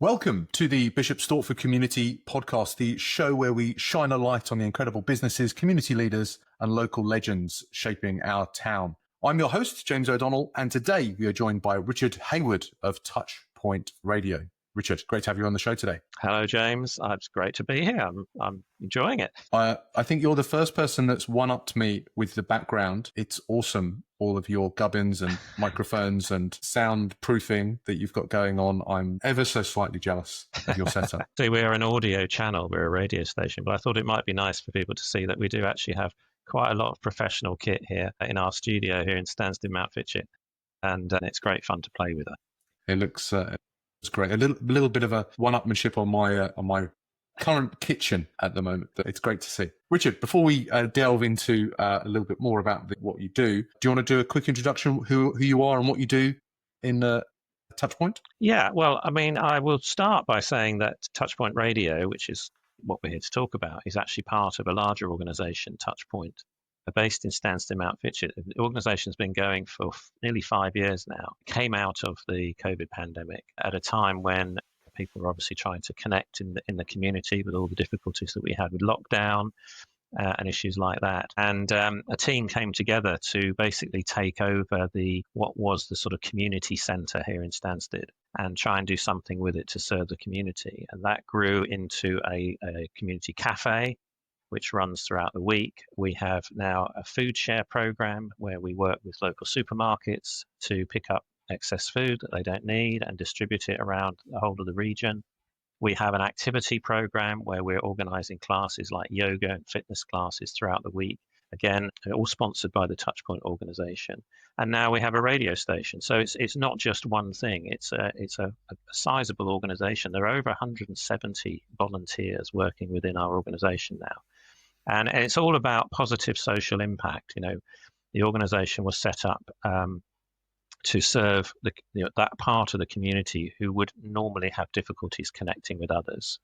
Welcome to the Bishop Stortford Community Podcast, the show where we shine a light on the incredible businesses, community leaders, and local legends shaping our town. I'm your host, James O'Donnell, and today we are joined by Richard Hayward of TouchPoint Radio. Richard, great to have you on the show today. Hello, James. It's great to be here. I'm enjoying it. I think you're the first person that's one-upped me with the background. It's awesome, all of your gubbins and microphones and soundproofing that you've got going on. I'm ever so slightly jealous of your setup. See, we're an audio channel. We're a radio station, but I thought it might be nice for people to see that we do actually have quite a lot of professional kit here in our studio here in Stansted Mountfitchet, and it's great fun to play with it. It looks it's great. A little bit of a one-upmanship on my current kitchen at the moment. It's great to see. Richard, before we delve into a little bit more about what you do you want to do a quick introduction who you are and what you do in TouchPoint? Yeah, well, I mean, I will start by saying that TouchPoint Radio, which is what we're here to talk about, is actually part of a larger organisation, TouchPoint, based in Stansted Mountfitchet. The organisation's been going for nearly 5 years now. It came out of the COVID pandemic at a time when people were obviously trying to connect in the community with all the difficulties that we had with lockdown and issues like that. And a team came together to basically take over what was the sort of community centre here in Stansted and try and do something with it to serve the community. And that grew into a community cafe, which runs throughout the week. We have now a FoodShare program where we work with local supermarkets to pick up excess food that they don't need and distribute it around the whole of the region. We have an activity program where we're organising classes like yoga and fitness classes throughout the week. Again, all sponsored by the TouchPoint organisation. And now we have a radio station. So it's not just one thing. It's a sizable organisation. There are over 170 volunteers working within our organisation now. And it's all about positive social impact. You know, the organisation was set up to serve that part of the community who would normally have difficulties connecting with others.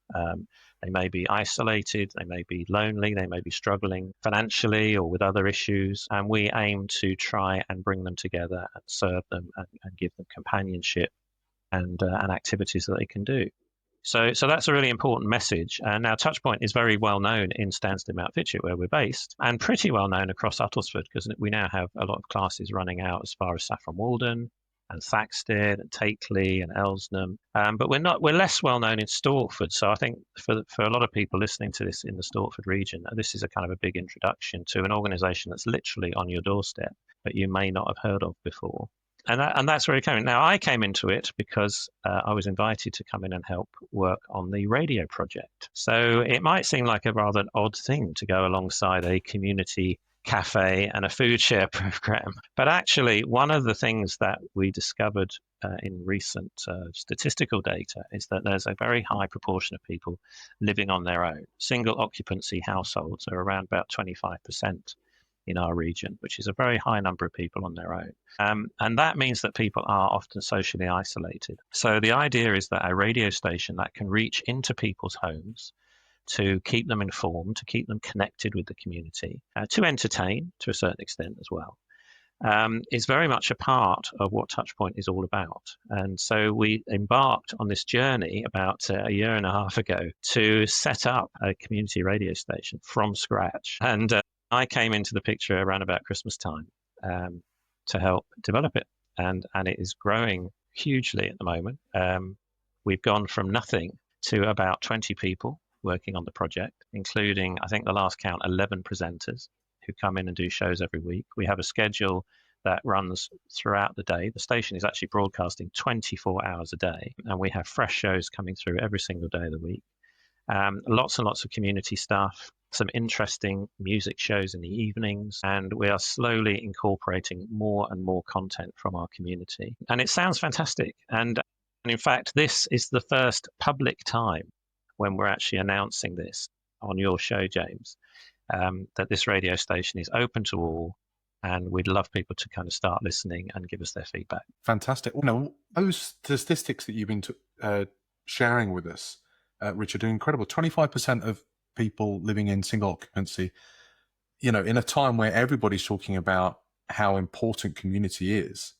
They may be isolated, they may be lonely, they may be struggling financially or with other issues, and we aim to try and bring them together and serve them and give them companionship and activities that they can do. So that's a really important message. Now, TouchPoint is very well known in Stansted Mountfitchet, where we're based, and pretty well known across Uttlesford, because we now have a lot of classes running out as far as Saffron Walden and Thaxted and Takeley and Elsnham. But we're less well known in Stortford. So I think for a lot of people listening to this in the Stortford region, this is a kind of a big introduction to an organisation that's literally on your doorstep, but you may not have heard of before. And that's where it came in. Now, I came into it because I was invited to come in and help work on the radio project. So it might seem like a rather odd thing to go alongside a community cafe and a FoodShare program. But actually, one of the things that we discovered in recent statistical data is that there's a very high proportion of people living on their own. Single occupancy households are around about 25% in our region, which is a very high number of people on their own. And that means that people are often socially isolated. So the idea is that a radio station that can reach into people's homes to keep them informed, to keep them connected with the community, to entertain to a certain extent as well, is very much a part of what TouchPoint is all about. And so we embarked on this journey about a year and a half ago to set up a community radio station from scratch. And I came into the picture around about Christmas time to help develop it, and it is growing hugely at the moment. We've gone from nothing to about 20 people working on the project, including, I think the last count, 11 presenters who come in and do shows every week. We have a schedule that runs throughout the day. The station is actually broadcasting 24 hours a day, and we have fresh shows coming through every single day of the week. Lots and lots of community stuff, some interesting music shows in the evenings, and we are slowly incorporating more and more content from our community. And it sounds fantastic. And in fact, this is the first public time when we're actually announcing this on your show, James, that this radio station is open to all, and we'd love people to kind of start listening and give us their feedback. Fantastic. Now, those statistics that you've been sharing with us, Richard, are incredible. 25% of people living in single occupancy, in a time where everybody's talking about how important community is,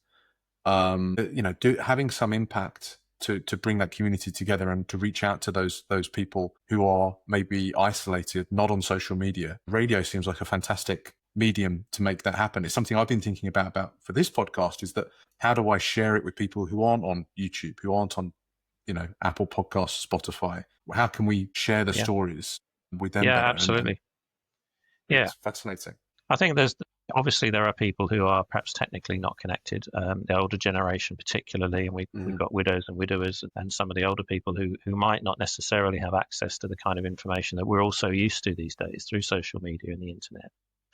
having some impact to bring that community together and to reach out to those people who are maybe isolated, not on social media. Radio seems like a fantastic medium to make that happen. It's something I've been thinking about for this podcast, is that how do I share it with people who aren't on YouTube, who aren't on, Apple Podcasts, Spotify? How can we share the stories with them better? Absolutely. It's fascinating. I think obviously there are people who are perhaps technically not connected, the older generation particularly, and we've got widows and widowers and some of the older people who might not necessarily have access to the kind of information that we're also used to these days through social media and the internet.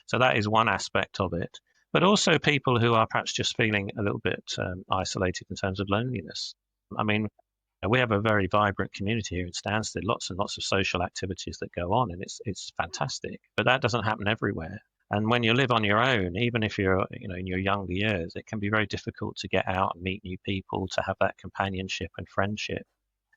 So that is one aspect of it. But also people who are perhaps just feeling a little bit isolated in terms of loneliness. I mean, we have a very vibrant community here in Stansted, lots and lots of social activities that go on, and it's fantastic. But that doesn't happen everywhere. And when you live on your own, even if you're in your younger years, it can be very difficult to get out and meet new people, to have that companionship and friendship.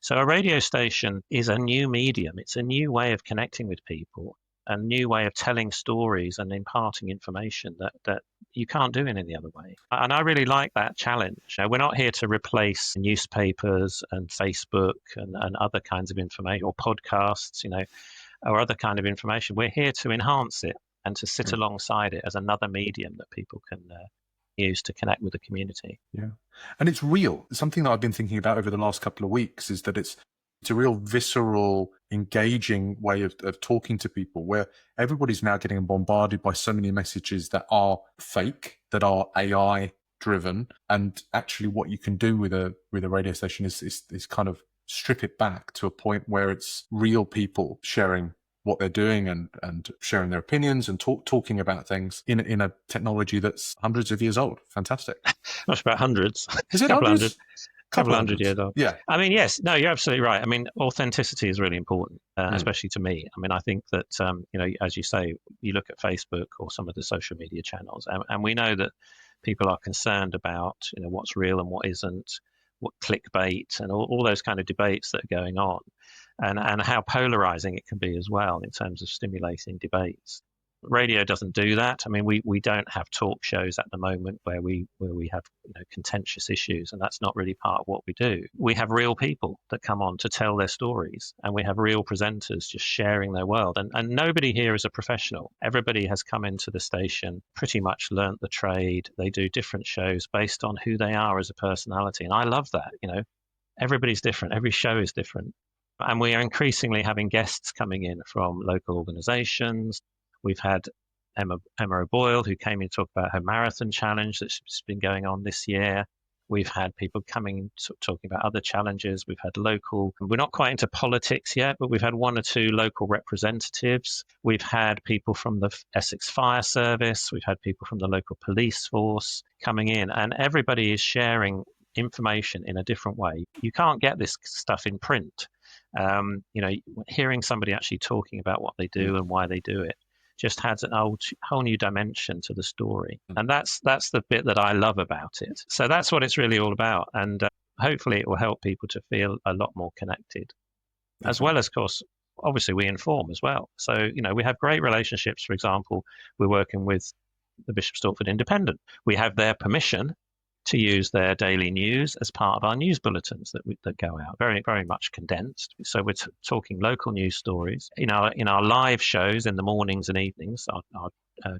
So a radio station is a new medium. It's a new way of connecting with people, a new way of telling stories and imparting information that you can't do in any other way. And I really like that challenge. We're not here to replace newspapers and Facebook and other kinds of information, or podcasts, or other kind of information. We're here to enhance it and to sit alongside it as another medium that people can use to connect with the community. Yeah. And it's real. Something that I've been thinking about over the last couple of weeks is that it's a real visceral, engaging way of talking to people, where everybody's now getting bombarded by so many messages that are fake, that are AI driven. And actually what you can do with a radio station is kind of strip it back to a point where it's real people sharing what they're doing and sharing their opinions and talking about things in a technology that's hundreds of years old. Fantastic. Not about hundreds. Is it hundreds? Couple hundred years old. Yeah. I mean, yes, no, you're absolutely right. I mean, authenticity is really important, especially to me. I mean, I think that, as you say, you look at Facebook or some of the social media channels, and we know that people are concerned about, what's real and what isn't, what clickbait and all those kind of debates that are going on, and how polarizing it can be as well in terms of stimulating debates. Radio doesn't do that. I mean, we don't have talk shows at the moment where we have contentious issues, and that's not really part of what we do. We have real people that come on to tell their stories, and we have real presenters just sharing their world. And nobody here is a professional. Everybody has come into the station, pretty much learnt the trade. They do different shows based on who they are as a personality, and I love that. Everybody's different. Every show is different, and we are increasingly having guests coming in from local organisations. We've had Emma O'Boyle, who came in to talk about her marathon challenge that's been going on this year. We've had people coming talking about other challenges. We've had we're not quite into politics yet, but we've had one or two local representatives. We've had people from the Essex Fire Service. We've had people from the local police force coming in, and everybody is sharing information in a different way. You can't get this stuff in print. Hearing somebody actually talking about what they do and why they do it just adds a whole new dimension to the story. And that's the bit that I love about it. So that's what it's really all about. And hopefully it will help people to feel a lot more connected. As well as, of course, obviously we inform as well. So, we have great relationships. For example, we're working with the Bishop Stortford Independent. We have their permission to use their daily news as part of our news bulletins that go out, very, very much condensed. So we're talking local news stories. In our live shows in the mornings and evenings, our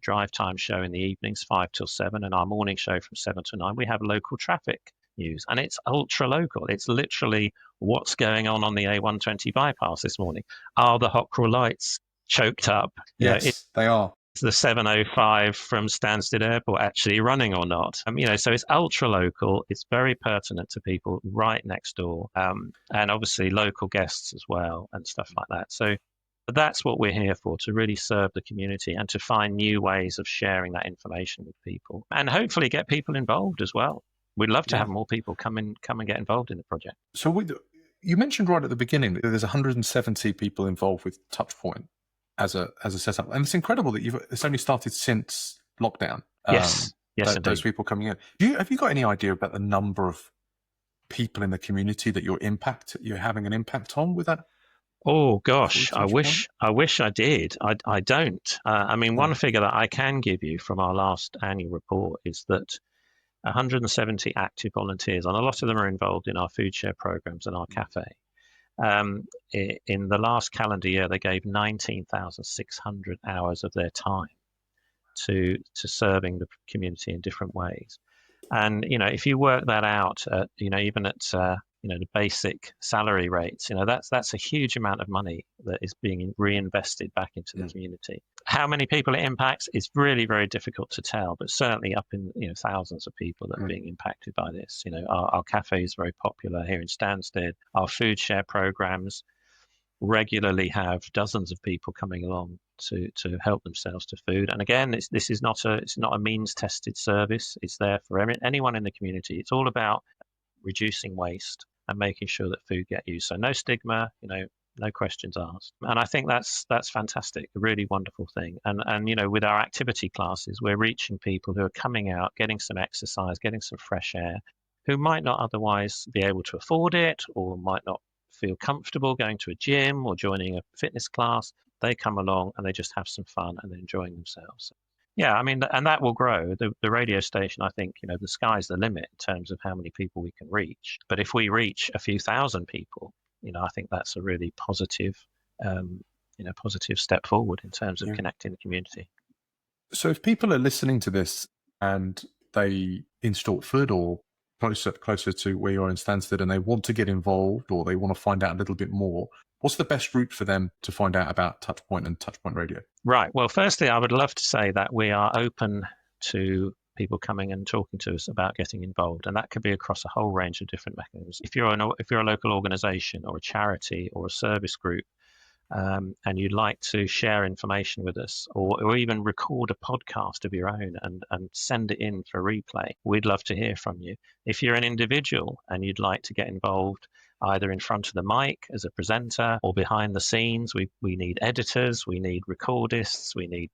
drive time show in the evenings, 5 till 7, and our morning show from 7 to 9, we have local traffic news. And it's ultra local. It's literally what's going on the A120 bypass this morning. Are the Hockrell lights choked up? Yes, they are. The 705 from Stansted Airport actually running or not? So it's ultra local. It's very pertinent to people right next door, and obviously local guests as well and stuff like that. So that's what we're here for, to really serve the community and to find new ways of sharing that information with people, and hopefully get people involved as well. We'd love to have more people come and get involved in the project. So you mentioned right at the beginning that there's 170 people involved with TouchPoint as a setup, and it's incredible that it's only started since lockdown. Yes, those people coming in. Have you got any idea about the number of people in the community that you're having an impact on with that? Oh gosh, I wish I did. I don't. One figure that I can give you from our last annual report is that 170 active volunteers, and a lot of them are involved in our FoodShare programs and our cafe. In the last calendar year, they gave 19,600 hours of their time to serving the community in different ways. And if you work that out, even at the basic salary rates, that's a huge amount of money that is being reinvested back into the community. How many people it impacts is really very difficult to tell, but certainly up in thousands of people that are being impacted by this. Our cafe is very popular here in Stansted. Our FoodShare programs regularly have dozens of people coming along to help themselves to food. And again, this is not a means tested service. It's there for anyone in the community. It's all about reducing waste and making sure that food get used. So no stigma, no questions asked. And I think that's fantastic, a really wonderful thing. And with our activity classes, we're reaching people who are coming out, getting some exercise, getting some fresh air, who might not otherwise be able to afford it or might not feel comfortable going to a gym or joining a fitness class. They come along and they just have some fun and they're enjoying themselves. Yeah, I mean, and that will grow. The radio station, I think, the sky's the limit in terms of how many people we can reach. But if we reach a few thousand people, I think that's a really positive, positive step forward in terms of connecting the community. So if people are listening to this and they in Stortford or closer to where you are in Stansted and they want to get involved or they want to find out a little bit more, what's the best route for them to find out about TouchPoint and TouchPoint Radio? Right. Well, firstly, I would love to say that we are open to people coming and talking to us about getting involved, and that could be across a whole range of different mechanisms. If you're a local organisation or a charity or a service group, and you'd like to share information with us or even record a podcast of your own and send it in for replay, we'd love to hear from you. If you're an individual and you'd like to get involved either in front of the mic as a presenter or behind the scenes, we need editors, we need recordists, we need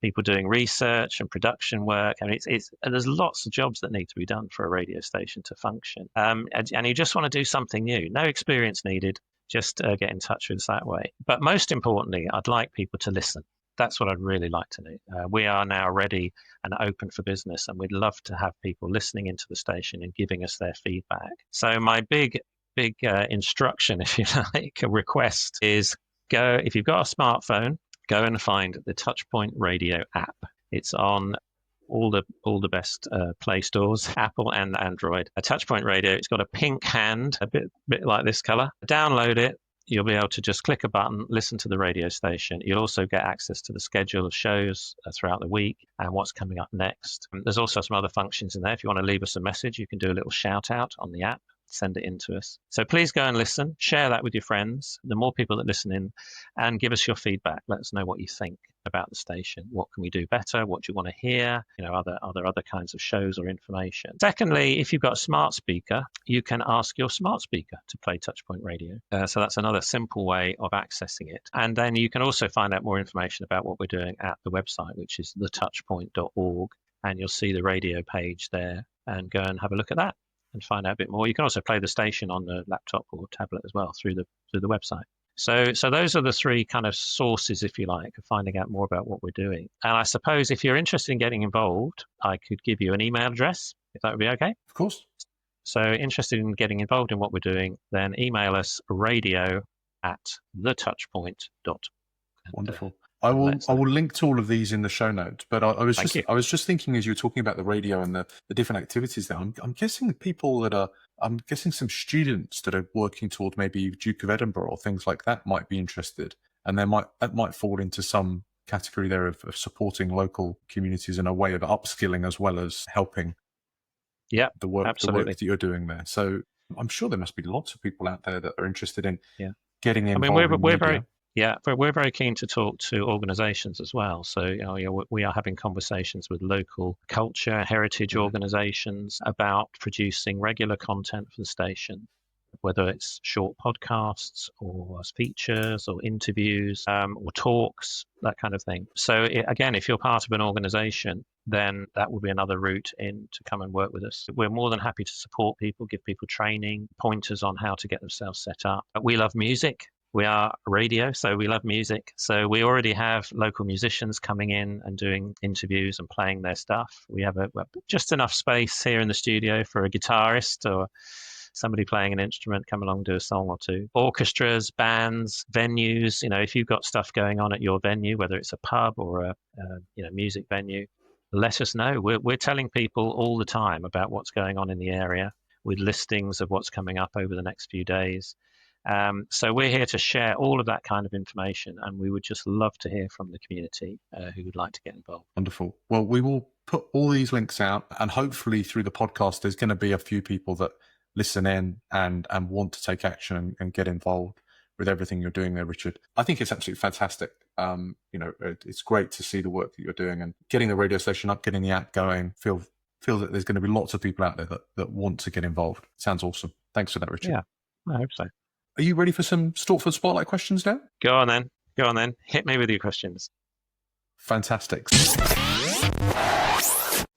people doing research and production work. I mean, there's lots of jobs that need to be done for a radio station to function. And you just want to do something new. No experience needed. Just get in touch with us that way. But most importantly, I'd like people to listen. That's what I'd really like to do. We are now ready and open for business, and we'd love to have people listening into the station and giving us their feedback. So my big instruction, if you like, a request is if you've got a smartphone, go and find the TouchPoint Radio app. It's on all the best Play stores, Apple and Android. A TouchPoint Radio, it's got a pink hand, a bit like this color. Download it. You'll be able to just click a button, listen to the radio station. You'll also get access to the schedule of shows throughout the week and what's coming up next. There's also some other functions in there. If you want to leave us a message, you can do a little shout out on the app. Send it in to us. So please go and listen, share that with your friends, the more people that listen in, and give us your feedback. Let us know what you think about the station. What can we do better? What do you want to hear? Other kinds of shows or information. Secondly, if you've got a smart speaker, you can ask your smart speaker to play TouchPoint Radio. So that's another simple way of accessing it. And then you can also find out more information about what we're doing at the website, which is thetouchpoint.org, and you'll see the radio page there, and go and have a look at that and find out a bit more. You can also play the station on the laptop or tablet as well through the website. So those are the three kind of sources, if you like, of finding out more about what we're doing. And I suppose if you're interested in getting involved, I could give you an email address, if that would be okay. Of course. So interested in getting involved in what we're doing, then email us radio@thetouchpoint.org. Wonderful. I will link to all of these in the show notes. But I was just thinking as you were talking about the radio and the different activities there. I'm guessing I'm guessing some students that are working toward maybe Duke of Edinburgh or things like that might be interested, and that might fall into some category there of supporting local communities in a way of upskilling as well as helping. Yeah, the work absolutely. that you're doing there. So I'm sure there must be lots of people out there that are interested in getting involved. I mean, we're very keen to talk to organisations as well. So we are having conversations with local culture, heritage organisations about producing regular content for the station, whether it's short podcasts or features or interviews or talks, that kind of thing. So again, if you're part of an organisation, then that will be another route in to come and work with us. We're more than happy to support people, give people training, pointers on how to get themselves set up. We love music. We are radio, so we love music. So we already have local musicians coming in and doing interviews and playing their stuff. We have just enough space here in the studio for a guitarist or somebody playing an instrument come along, do a song or two. Orchestras, bands, venues. If you've got stuff going on at your venue, whether it's a pub or a music venue, let us know. We're telling people all the time about what's going on in the area, with listings of what's coming up over the next few days. So we're here to share all of that kind of information, and we would just love to hear from the community who would like to get involved. Wonderful. Well, we will put all these links out, and hopefully through the podcast, there's going to be a few people that listen in and want to take action and get involved with everything you're doing there, Richard. I think it's absolutely fantastic. It's great to see the work that you're doing and getting the radio station up, getting the app going. Feel that there's going to be lots of people out there that want to get involved. Sounds awesome. Thanks for that, Richard. Yeah, I hope so. Are you ready for some Stortford Spotlight questions now? Go on then. Hit me with your questions. Fantastic.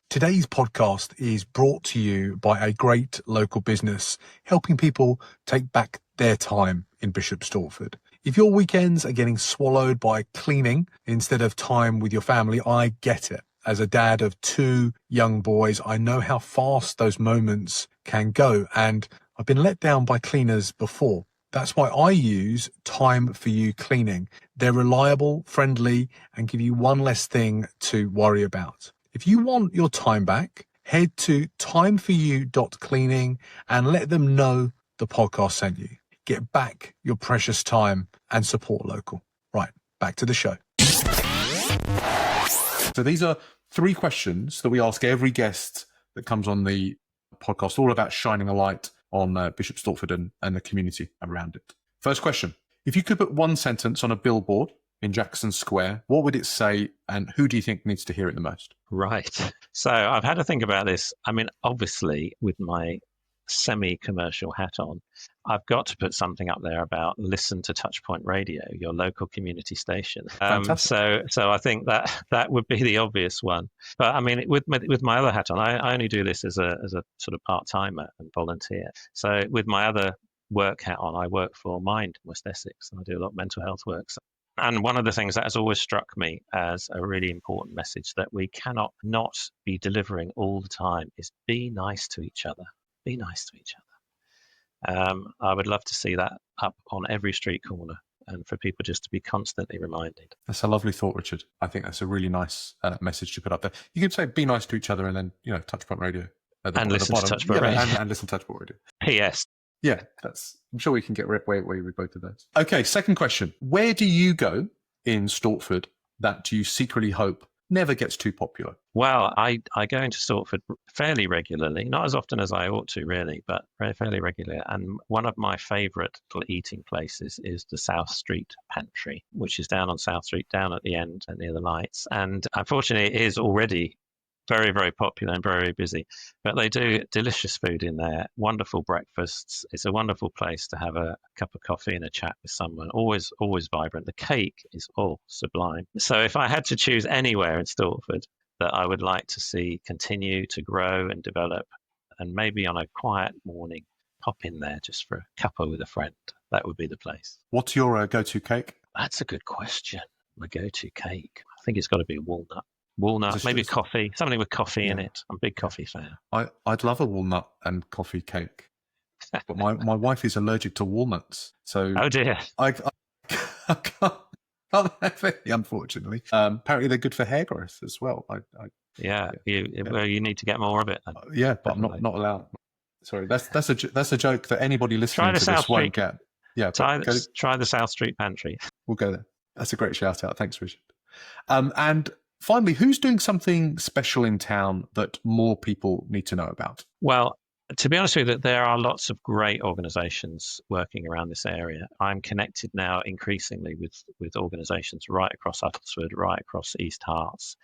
Today's podcast is brought to you by a great local business helping people take back their time in Bishop Stortford. If your weekends are getting swallowed by cleaning instead of time with your family, I get it. As a dad of 2 young boys, I know how fast those moments can go, and I've been let down by cleaners before. That's why I use Time For You Cleaning. They're reliable, friendly, and give you one less thing to worry about. If you want your time back, head to timeforyou.cleaning and let them know the podcast sent you. Get back your precious time and support local. Right, back to the show. So these are 3 questions that we ask every guest that comes on the podcast, all about shining a light on Bishop Stortford and the community around it. First question. If you could put one sentence on a billboard in Jackson Square, what would it say, and who do you think needs to hear it the most? Right. So I've had to think about this. I mean, obviously, with my semi-commercial hat on, I've got to put something up there about listen to TouchPoint Radio, your local community station. So I think that would be the obvious one. But I mean, with my other hat on, I only do this as a sort of part-timer and volunteer. So with my other work hat on, I work for Mind West Essex, and I do a lot of mental health work. And one of the things that has always struck me as a really important message that we cannot not be delivering all the time is be nice to each other. Be nice to each other. I would love to see that up on every street corner and for people just to be constantly reminded. That's a lovely thought, Richard. I think that's a really nice message to put up there. You could say be nice to each other and then, TouchPoint Radio. And listen to TouchPoint Radio. And listen to TouchPoint Radio. P.S. Yeah, I'm sure we can get away with both of those. Okay, second question. Where do you go in Stortford that you secretly hope never gets too popular? Well, I go into Stortford fairly regularly, not as often as I ought to really, but fairly regularly. And one of my favourite eating places is the South Street Pantry, which is down on South Street, down at the end near the lights. And unfortunately, it is already very, very popular and very, very busy. But they do delicious food in there, wonderful breakfasts. It's a wonderful place to have a cup of coffee and a chat with someone. Always, always vibrant. The cake is sublime. So if I had to choose anywhere in Stortford that I would like to see continue to grow and develop, and maybe on a quiet morning, pop in there just for a cuppa with a friend, that would be the place. What's your go-to cake? That's a good question. My go-to cake. I think it's got to be walnut, maybe coffee, something with coffee in it. I'm a big coffee fan. I'd love a walnut and coffee cake, but my wife is allergic to walnuts, so oh dear, I can't have it, unfortunately. Apparently they're good for hair growth as well. You need to get more of it then. But I'm not allowed. Sorry, that's a joke that anybody listening to this won't get. Yeah, try the South Street Pantry. We'll go there. That's a great shout out. Thanks, Richard. And finally, who's doing something special in town that more people need to know about? Well, to be honest with you, there are lots of great organisations working around this area. I'm connected now increasingly with organisations right across Uttlesford, right across East Herts.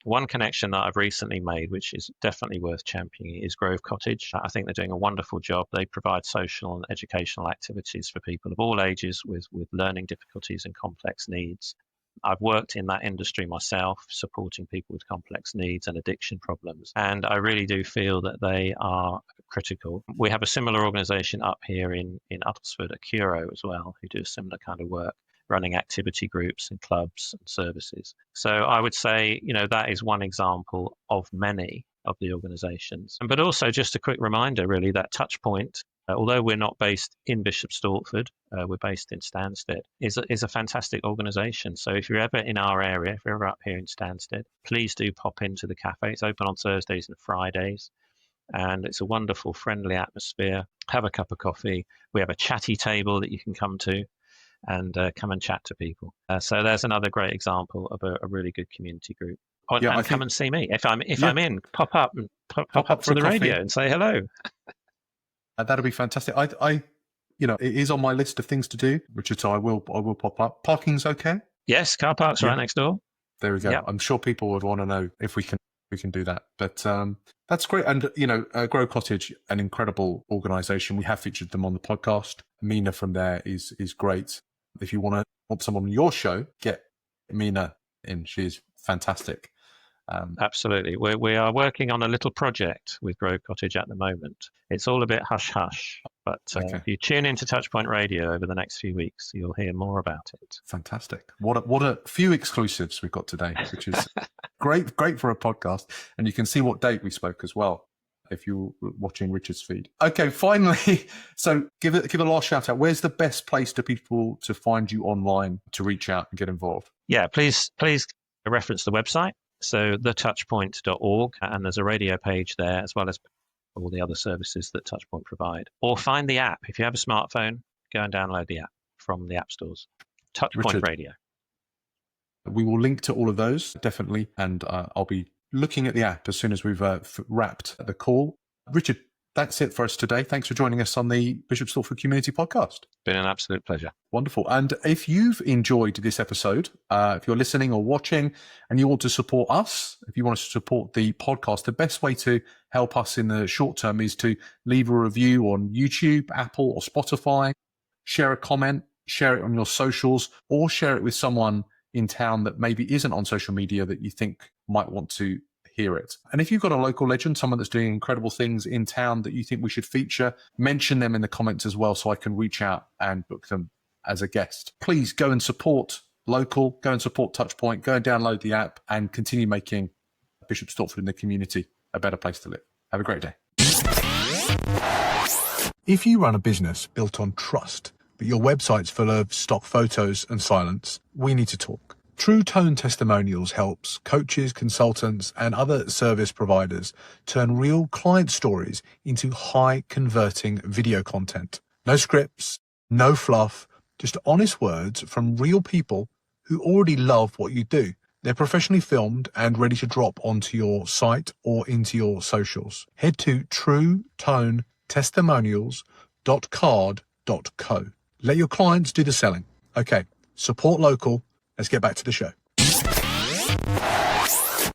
One connection that I've recently made, which is definitely worth championing, is Grove Cottage. I think they're doing a wonderful job. They provide social and educational activities for people of all ages with learning difficulties and complex needs. I've worked in that industry myself, supporting people with complex needs and addiction problems, and I really do feel that they are critical. We have a similar organisation up here in Uttlesford, Acuro as well, who do a similar kind of work, running activity groups and clubs and services. So I would say, that is one example of many of the organisations. But also just a quick reminder, really, that TouchPoint, although we're not based in Bishop Stortford, we're based in Stansted, is a fantastic organisation. So if you're ever in our area, if you're ever up here in Stansted, please do pop into the cafe. It's open on Thursdays and Fridays, and it's a wonderful, friendly atmosphere. Have a cup of coffee. We have a chatty table that you can come to and come and chat to people. So there's another great example of a really good community group. Come and see me. If I'm in, pop up to the radio and say hello. That'll be fantastic. I it is on my list of things to do, Richard. So I will pop up. Parking's okay? Yes, car park's right next door. There we go. Yep. I'm sure people would want to know if we can do that. But that's great. And Grow Cottage, an incredible organisation. We have featured them on the podcast. Mina from there is great. If you want someone on your show, get Mina in. She's fantastic. Absolutely. We are working on a little project with Grow Cottage at the moment. It's all a bit hush-hush, but if you tune into TouchPoint Radio over the next few weeks, you'll hear more about it. Fantastic. What a few exclusives we've got today, which is great for a podcast. And you can see what date we spoke as well if you're watching Richard's feed. Okay, finally, so give a last shout out. Where's the best place to people to find you online to reach out and get involved? Yeah, please reference the website. So thetouchpoint.org, and there's a radio page there as well as all the other services that TouchPoint provide. Or find the app. If you have a smartphone, go and download the app from the app stores. TouchPoint Richard, Radio. We will link to all of those, definitely, and I'll be looking at the app as soon as we've wrapped the call. Richard, that's it for us today. Thanks for joining us on the Bishop Stortford Community Podcast. Been an absolute pleasure. Wonderful. And if you've enjoyed this episode, if you're listening or watching and you want to support us, if you want to support the podcast, the best way to help us in the short term is to leave a review on YouTube, Apple or Spotify, share a comment, share it on your socials, or share it with someone in town that maybe isn't on social media that you think might want to hear it. And if you've got a local legend, someone that's doing incredible things in town that you think we should feature, mention them in the comments as well so I can reach out and book them as a guest. Please go and support local, go and support TouchPoint, go and download the app and continue making Bishop Stortford and the community a better place to live. Have a great day. If you run a business built on trust, but your website's full of stock photos and silence, we need to talk. True Tone Testimonials helps coaches, consultants, and other service providers turn real client stories into high-converting video content. No scripts, no fluff, just honest words from real people who already love what you do. They're professionally filmed and ready to drop onto your site or into your socials. Head to truetonetestimonials.card.co. Let your clients do the selling. Okay, support local. Let's get back to the show.